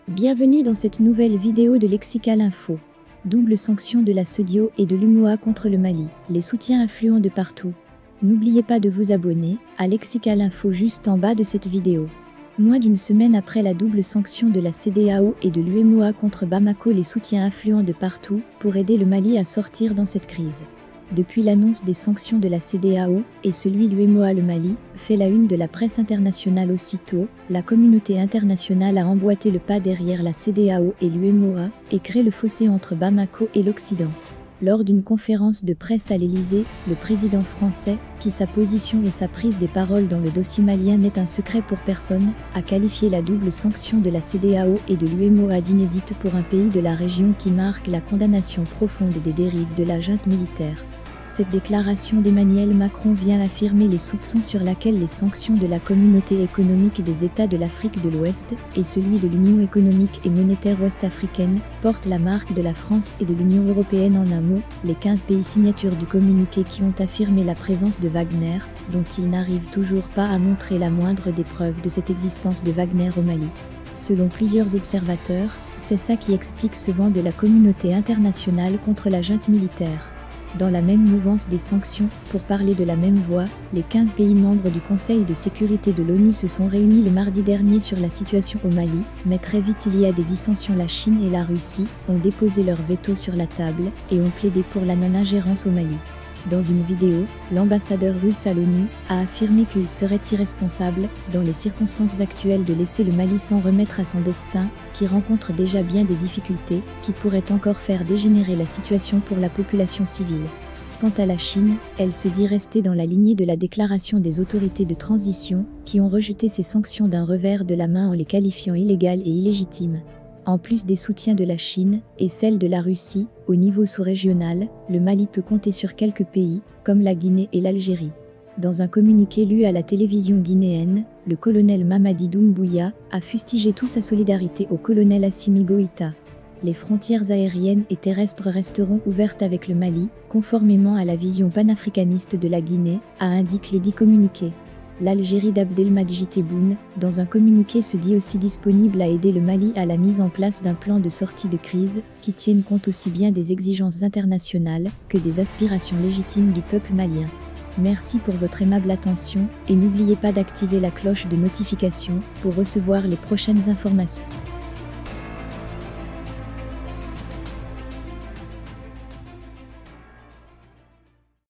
Bienvenue dans cette nouvelle vidéo de Lexical Info. Double sanction de la SEDIO et de l'UEMOA contre le Mali, les soutiens influents de partout. N'oubliez pas de vous abonner à Lexical Info juste en bas de cette vidéo. Moins d'une semaine après la double sanction de la CEDEAO et de l'UEMOA contre Bamako, les soutiens affluent de partout pour aider le Mali à sortir dans cette crise. Depuis l'annonce des sanctions de la CEDEAO et celui de l'UEMOA, le Mali fait la une de la presse internationale. Aussitôt, la communauté internationale a emboîté le pas derrière la CEDEAO et l'UEMOA et crée le fossé entre Bamako et l'Occident. Lors d'une conférence de presse à l'Élysée, le président français, qui sa position et sa prise des paroles dans le dossier malien n'est un secret pour personne, a qualifié la double sanction de la CEDEAO et de l'UEMOA d'inédite pour un pays de la région qui marque la condamnation profonde des dérives de la junte militaire. Cette déclaration d'Emmanuel Macron vient affirmer les soupçons sur lesquels les sanctions de la communauté économique des États de l'Afrique de l'Ouest et celui de l'Union économique et monétaire ouest-africaine portent la marque de la France et de l'Union européenne. En un mot, les 15 pays signataires du communiqué qui ont affirmé la présence de Wagner, dont ils n'arrivent toujours pas à montrer la moindre des preuves de cette existence de Wagner au Mali. Selon plusieurs observateurs, c'est ça qui explique ce vent de la communauté internationale contre la junte militaire. Dans la même mouvance des sanctions, pour parler de la même voix, les 15 pays membres du Conseil de sécurité de l'ONU se sont réunis le mardi dernier sur la situation au Mali, mais très vite il y a des dissensions. La Chine et la Russie ont déposé leur veto sur la table et ont plaidé pour la non-ingérence au Mali. Dans une vidéo, l'ambassadeur russe à l'ONU a affirmé qu'il serait irresponsable, dans les circonstances actuelles, de laisser le Mali s'en remettre à son destin, qui rencontre déjà bien des difficultés, qui pourraient encore faire dégénérer la situation pour la population civile. Quant à la Chine, elle se dit rester dans la lignée de la déclaration des autorités de transition, qui ont rejeté ces sanctions d'un revers de la main en les qualifiant illégales et illégitimes. En plus des soutiens de la Chine et celle de la Russie, au niveau sous-régional, le Mali peut compter sur quelques pays, comme la Guinée et l'Algérie. Dans un communiqué lu à la télévision guinéenne, le colonel Mamadi Doumbouya a fustigé toute sa solidarité au colonel Assimi Goïta. Les frontières aériennes et terrestres resteront ouvertes avec le Mali, conformément à la vision panafricaniste de la Guinée, a indiqué le dit communiqué. L'Algérie d'Abdelmadjid Tebboune, dans un communiqué, se dit aussi disponible à aider le Mali à la mise en place d'un plan de sortie de crise qui tienne compte aussi bien des exigences internationales que des aspirations légitimes du peuple malien. Merci pour votre aimable attention et n'oubliez pas d'activer la cloche de notification pour recevoir les prochaines informations.